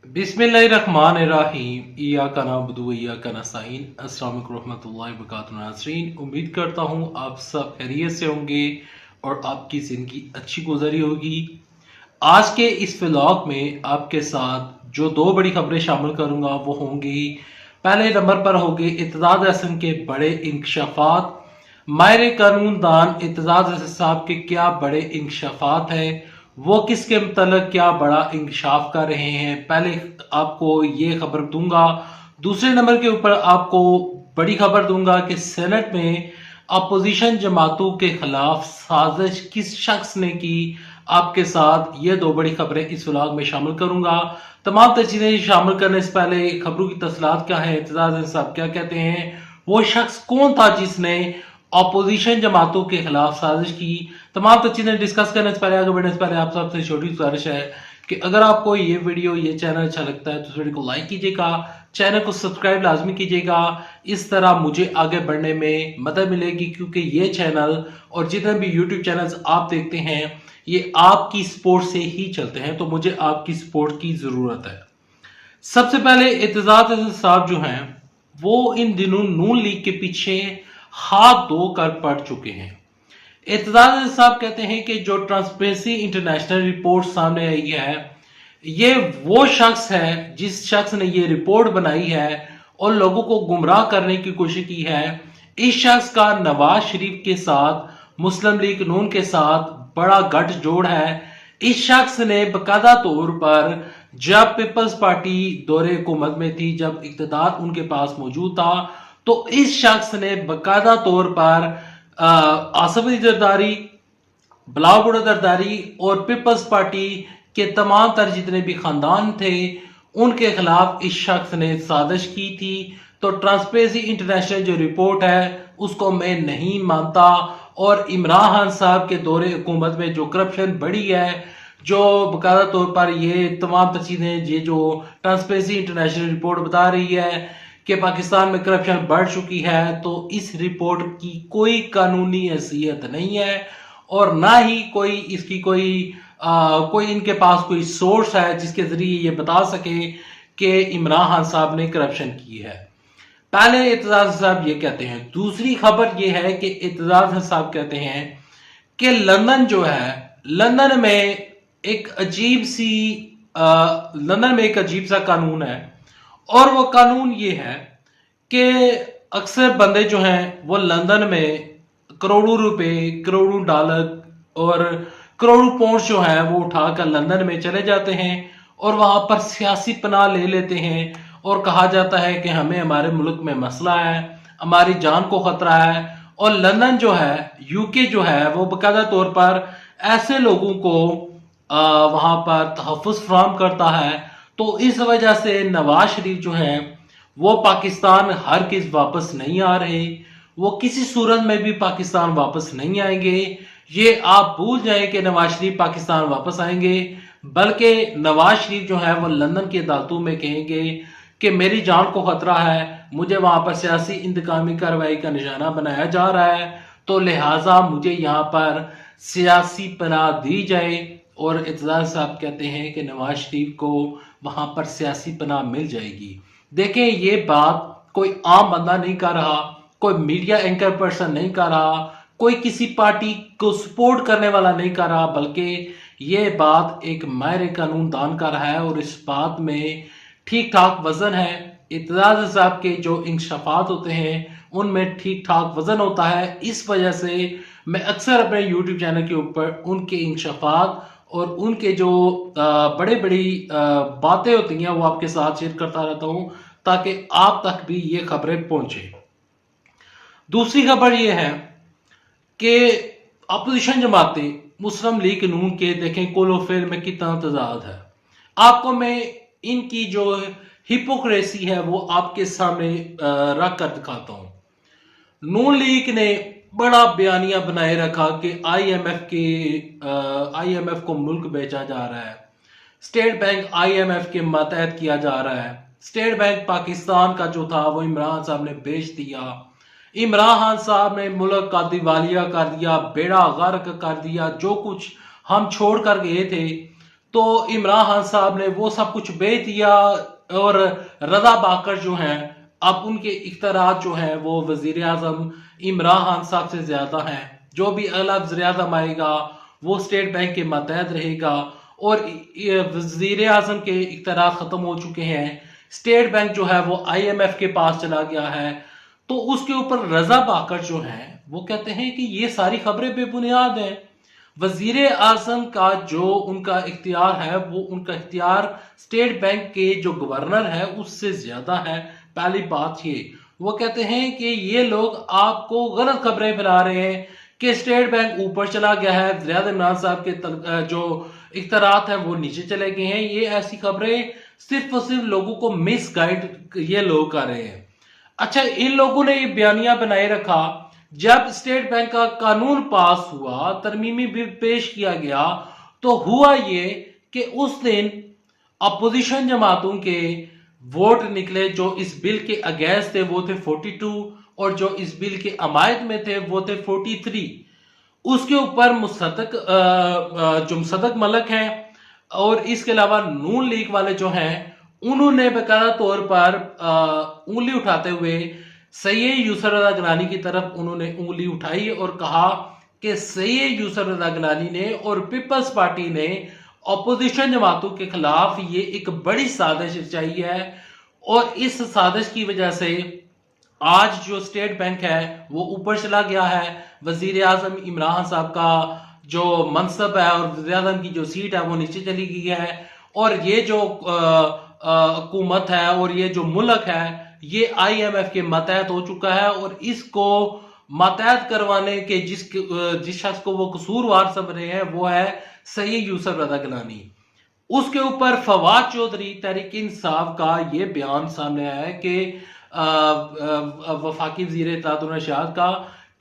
बिस्मिल्लाहिर्रहमानिर्रहीम इय्याका नअबुदु व इय्याका नस्तईन। अस्सलाम वालेकुम रहमतुल्लाहि व बरकातुहू। नाज़रीन, उम्मीद करता हूँ आप सब खैरियत से होंगे और आपकी ज़िंदगी अच्छी गुजरी होगी। आज के इस व्लॉग में आपके साथ जो दो बड़ी खबरें शामिल करूंगा वो होंगी। पहले नंबर पर होंगे इत्तेज़ाद हसन के बड़े इंकशाफात। माहिर कानून दान इत्तेज़ाद हसन साहब के क्या बड़े इंकशाफात हैं, वो किसके मतलब क्या बड़ा इंकशाफ कर रहे हैं, पहले आपको ये खबर दूंगा। दूसरे नंबर के ऊपर आपको बड़ी खबर दूंगा कि सेनेट में अपोजिशन जमातों के खिलाफ साजिश किस शख्स ने की। आपके साथ ये दो बड़ी खबरें इस व्लॉग में शामिल करूंगा। तमाम चीजें शामिल करने से पहले खबरों की तफसीलात क्या है, इत्तेज़ाद साहब क्या कहते हैं, वो शख्स कौन था जिसने अपोजिशन जमातों के खिलाफ साजिश की, तमाम चीजें डिस्कस करने से पहले, आगे बढ़ने से पहले आप सबसे छोटी गुजारिश है कि अगर आपको ये वीडियो ये चैनल अच्छा लगता है तो इस वीडियो को लाइक कीजिएगा, चैनल को सब्सक्राइब लाजमी कीजिएगा। इस तरह मुझे आगे बढ़ने में मदद मिलेगी, क्योंकि ये चैनल और जितने भी यूट्यूब चैनल्स आप देखते हैं ये आपकी सपोर्ट से ही चलते हैं, तो मुझे आपकी सपोर्ट की जरूरत है। सबसे पहले इत्तेज़ाद हसन साहब जो हैं वो इन दिनों नून लीग के पीछे हाथ धोकर पड़ चुके हैं। इत्तेज़ाद हसन साहब कहते हैं कि जो ट्रांसपेरेंसी इंटरनेशनल रिपोर्ट सामने आई है, ये वो शख्स है जिस शख्स ने ये रिपोर्ट बनाई है और लोगों को गुमराह करने की कोशिश की है। इस शख्स का नवाज शरीफ के साथ, मुस्लिम लीग नून के साथ बड़ा गठजोड़ है। इस शख्स ने बकायदा तौर पर जब पीपल्स पार्टी दौरे हुकूमत में थी, जब इक़्तिदार उनके पास मौजूद था, तो इस शख्स ने बकायदा तौर पर आसिफ अली जरदारी, बिलावल भुट्टो जरदारी और पीपल्स पार्टी के तमाम तर जितने भी खानदान थे उनके खिलाफ इस शख्स ने साजिश की थी। तो ट्रांसपेरेंसी इंटरनेशनल जो रिपोर्ट है उसको मैं नहीं मानता। और इमरान खान साहब के दौरे हुकूमत में जो करप्शन बढ़ी है, जो बकायदा तौर पर ये तमाम चीजें, ये जो ट्रांसपेरेंसी इंटरनेशनल रिपोर्ट बता रही है कि पाकिस्तान में करप्शन बढ़ चुकी है, तो इस रिपोर्ट की कोई कानूनी हैसियत नहीं है और ना ही कोई इसकी कोई इनके पास कोई सोर्स है जिसके जरिए ये बता सके कि इमरान खान साहब ने करप्शन की है। पहले इत्तेज़ाद साहब ये कहते हैं। दूसरी खबर ये है कि इत्तेज़ाद साहब कहते हैं कि लंदन जो है, लंदन में एक अजीब सा कानून है और वो कानून ये है कि अक्सर बंदे जो हैं वो लंदन में करोड़ों रुपए, करोड़ों डॉलर और करोड़ों पाउंड जो है वो उठाकर लंदन में चले जाते हैं और वहां पर सियासी पनाह ले लेते हैं और कहा जाता है कि हमें हमारे मुल्क में मसला है, हमारी जान को खतरा है। और लंदन जो है, यूके जो है, वो बकायदा तौर पर ऐसे लोगों को वहां पर तहफ़्फ़ुज़ फराहम करता है। तो इस वजह से नवाज शरीफ जो है वो पाकिस्तान हर किस वापस नहीं आ रहे, वो किसी सूरत में भी पाकिस्तान वापस नहीं आएंगे। ये आप भूल जाएं कि नवाज शरीफ पाकिस्तान वापस आएंगे, बल्कि नवाज शरीफ जो है वो लंदन की अदालतों में कहेंगे कि मेरी जान को खतरा है, मुझे वहां पर सियासी इंतकामी कार्रवाई का निशाना बनाया जा रहा है, तो लिहाजा मुझे यहाँ पर सियासी पनाह दी जाए। और इत्तेज़ाद साहब कहते हैं कि नवाज शरीफ को वहां पर सियासी पनाह मिल जाएगी। देखें, ये बात कोई आम बंदा नहीं कर रहा, कोई मीडिया एंकर पर्सन नहीं कर रहा, कोई किसी पार्टी को सपोर्ट करने वाला नहीं कर रहा, बल्कि ये बात एक माहिर कानून दान कर रहा है और इस बात में ठीक ठाक वजन है। इत्तेज़ाद साहब के जो इंकशाफात होते हैं उनमें ठीक ठाक वजन होता है। इस वजह से मैं अक्सर अपने यूट्यूब चैनल के ऊपर उनके इंकशाफात और उनके जो बड़े बड़ी बातें होती हैं वो आपके साथ शेयर करता रहता हूं, ताकि आप तक भी ये खबरें पहुंचे। दूसरी खबर ये है कि अपोजिशन जमातें, मुस्लिम लीग नून के, देखें कोलोफेर में कितना तजाद है। आपको मैं इनकी जो हिपोक्रेसी है वो आपके सामने रख कर दिखाता हूं। नून लीग ने बड़ा बयानिया बनाए रखा कि आईएमएफ को मुल्क बेचा जा रहा है, स्टेट बैंक आईएमएफ के मातहत किया जा रहा है, स्टेट बैंक पाकिस्तान का जो था वो इमरान साहब ने बेच दिया, इमरान खान साहब ने मुल्क का दिवालिया कर दिया, बेड़ा गर्क कर दिया, जो कुछ हम छोड़ कर गए थे। तो इमरान खान साहब ने वो सब कुछ बेच दिया और रजा बाकर जो हैं अब उनके इख्तियारात जो हैं वो वजीर आजम इमरान खान साहब से ज्यादा हैं। जो भी अगला वज़ीर आज़म आएगा वो स्टेट बैंक के मातहत रहेगा और वजीर आजम के इख्तियारात खत्म हो चुके हैं। स्टेट बैंक जो है वो IMF के पास चला गया है। तो उसके ऊपर रजा बाकर जो है वो कहते हैं कि ये सारी खबरें बेबुनियाद हैं। वजीर आजम का जो उनका इख्तियार है वो उनका इख्तियार स्टेट बैंक के जो गवर्नर है उससे ज्यादा है। पहली बात ये वो कहते हैं कि ये लोग आपको गलत खबरें फैला रहे हैं कि स्टेट बैंक ऊपर चला गया है, वज़ीर इमरान साहब के जो इख्तियारात हैं वो नीचे चले गए हैं। ये ऐसी खबरें सिर्फ और सिर्फ लोगों को मिसगाइड ये लोग कर रहे हैं। अच्छा, इन लोगों ने ये बयानिया बनाए रखा जब स्टेट बैंक का कानून पास हुआ, तरमीमी बिल पेश किया गया, तो हुआ ये कि उस दिन अपोजिशन जमातों के वोट निकले जो इस बिल के अगेंस्ट थे वो थे 42 और जो इस बिल के अमायत में थे वो थे 43। उसके ऊपर जो मुसद्दक मलक हैं और इसके अलावा नून लीग वाले जो हैं उन्होंने बेकायदा तौर पर उंगली उठाते हुए सैयद यूसुफ रज़ा गिलानी की तरफ उन्होंने उंगली उठाई और कहा कि सैयद यूसुफ रज़ा गिलानी ने और पीपल्स पार्टी ने अपोजिशन जमातों के खिलाफ ये एक बड़ी साजिश रचाई है और इस साजिश की वजह से आज जो स्टेट बैंक है वो ऊपर चला गया है। वजीर आजम इमरान खान साहब का जो मनसब है और वज़ीर आज़म की जो सीट है वो नीचे चली गई है और ये जो हुकूमत है और ये जो मुल्क है ये IMF के मातहत हो चुका है और इसको मातहत करवाने के जिस शख्स को वो कसूरवार समझ रहे हैं वो है सैयद यूसुफ रज़ा गिलानी। उसके ऊपर फवाद चौधरी तहरीक इंसाफ का ये बयान सामने आया है कि वफाकी वज़ीर इत्तेलात और इरशाद का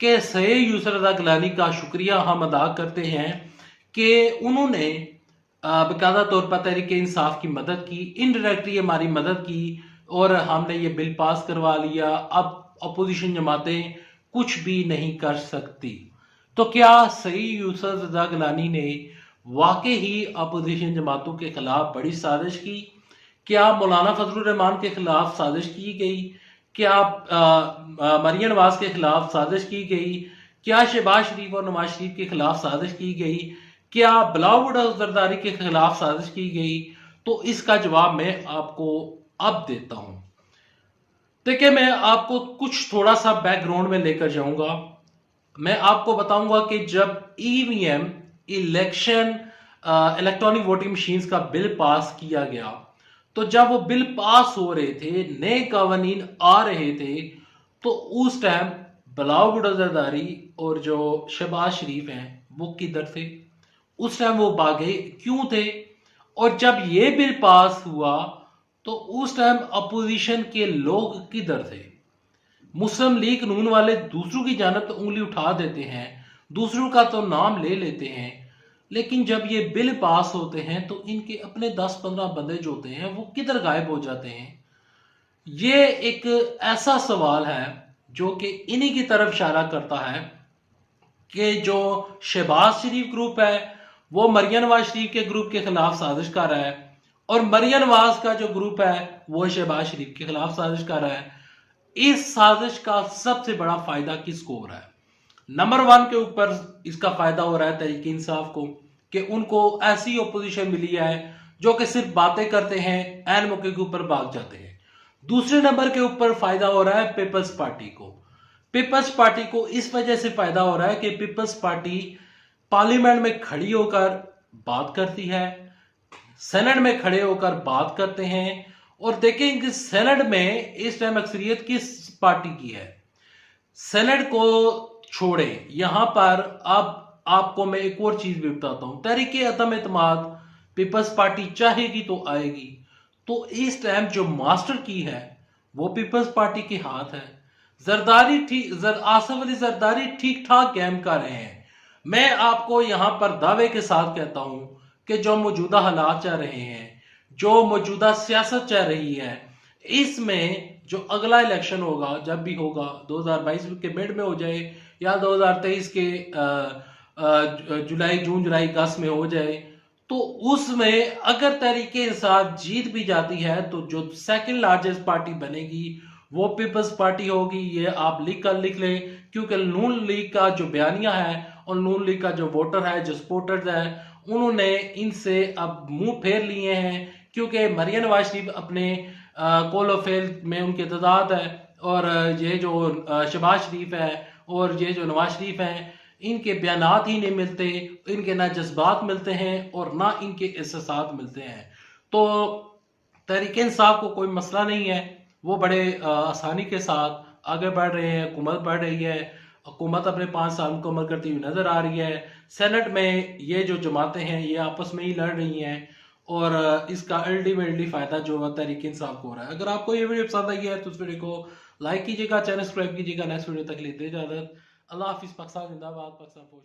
कि सैयद यूसुफ रज़ा गिलानी का शुक्रिया हम अदा करते हैं कि उन्होंने बाकायदा तौर पर तहरीक इंसाफ की मदद की, इनडायरेक्टली हमारी मदद की और हमने ये बिल पास करवा लिया। अब अपोजिशन जमातें कुछ भी नहीं कर सकती। तो क्या सैयद यूसुफ रज़ा गिलानी ने वाकई ही अपोजिशन जमातों के खिलाफ बड़ी साजिश की? क्या मौलाना फजलुर रहमान के खिलाफ साजिश की गई? क्या मरियम नवाज के खिलाफ साजिश की गई? क्या शहबाज शरीफ और नवाज शरीफ के खिलाफ साजिश की गई? क्या बिलावल भुट्टो जरदारी के खिलाफ साजिश की गई? तो इसका जवाब मैं आपको अब देता हूं। देखिए, मैं आपको कुछ थोड़ा सा बैकग्राउंड में लेकर जाऊंगा। मैं आपको बताऊंगा कि जब EVM इलेक्ट्रॉनिक वोटिंग मशीन्स का बिल पास किया गया तो जब वो बिल पास हो रहे थे, नए कानून आ रहे थे, तो उस टाइम बिलावल भुट्टो जरदारी और जो शहबाज शरीफ हैं वो किधर थे? उस टाइम वो भागे क्यों थे? और जब ये बिल पास हुआ तो उस टाइम अपोजिशन के लोग किधर थे? मुस्लिम लीग नून वाले दूसरों की जानब तो उंगली उठा देते हैं, दूसरों का तो नाम ले लेते हैं, लेकिन जब ये बिल पास होते हैं तो इनके अपने 10-15 बंदे जो होते हैं वो किधर गायब हो जाते हैं? ये एक ऐसा सवाल है जो कि इन्हीं की तरफ इशारा करता है कि जो शहबाज शरीफ ग्रुप है वो मरियम नवाज शरीफ के ग्रुप के खिलाफ साजिश कर रहा है और मरियम नवाज का जो ग्रुप है वो शहबाज शरीफ के खिलाफ साजिश कर रहा है। इस साजिश का सबसे बड़ा फायदा किसको हो रहा है? नंबर 1 के ऊपर इसका फायदा हो रहा है तहरीक इंसाफ को कि उनको ऐसी ओपोजिशन मिली है जो कि सिर्फ बातें करते हैं, ऐन मौके के ऊपर भाग जाते हैं। दूसरे नंबर के ऊपर फायदा हो रहा है पीपल्स पार्टी को। पीपल्स पार्टी को इस वजह से फायदा हो रहा है कि पीपल्स पार्टी पार्लियामेंट में खड़ी होकर बात करती है, सेनेट में खड़े होकर बात करते हैं और देखें कि सेनेट में इस टाइम अक्सरियत किस पार्टी की है। सेनेट को छोड़े यहां पर अब आपको मैं एक और चीज भी बताता हूं। तहरीके अदम एतमाद पीपल्स पार्टी चाहेगी तो आएगी, तो इस टाइम जो मास्टर की है वो पीपल्स पार्टी के हाथ है। आसिफ अली जरदारी ठीक ठाक गेम कर रहे हैं। मैं आपको यहां पर दावे के साथ कहता हूं कि जो मौजूदा हालात चल रहे हैं, जो मौजूदा सियासत चल रही है, इसमें जो अगला इलेक्शन होगा, जब भी होगा 2022 के मिड में हो जाए या 2023 के जून जुलाई अगस्त में हो जाए, तो उसमें अगर तहरीके इंसाफ जीत भी जाती है तो जो सेकंड लार्जेस्ट पार्टी बनेगी वो पीपल्स पार्टी होगी। ये आप लिख कर लिख लें, क्योंकि नून लीग का जो बयानिया है और नून लीग का जो वोटर है, जो सपोर्टर्स है, उन्होंने इनसे अब मुंह फेर लिए हैं, क्योंकि मरियम नवाज शरीफ अपने कोल ऑफ फेल में उनके तदाद है, और ये जो शहबाज शरीफ है और ये जो नवाज शरीफ हैं, इनके बयानात ही नहीं मिलते, इनके ना जज्बात मिलते हैं और ना इनके एहसासात मिलते हैं। तो तहरीक इंसाफ को कोई मसला नहीं है, वो बड़े आसानी के साथ आगे बढ़ रहे हैं, हुकूमत बढ़ रही है, हुकूमत अपने 5 साल मुकम्मल करती हुई नजर आ रही है। सेनेट में ये जो जमातें हैं ये आपस में ही लड़ रही हैं, और इसका अल्टीमेटली फायदा जो है तहरीक इंसाफ को हो रहा है। अगर आपको ये वीडियो पसंद आई है तो उस वीडियो को लाइक कीजिएगा, चैनल सब्सक्राइब कीजिएगा। नेक्स्ट वीडियो तक के लिए दे इजाजत। अल्लाह हाफिज। पाकिस्तान जिंदाबाद, पाकिस्तान फौज।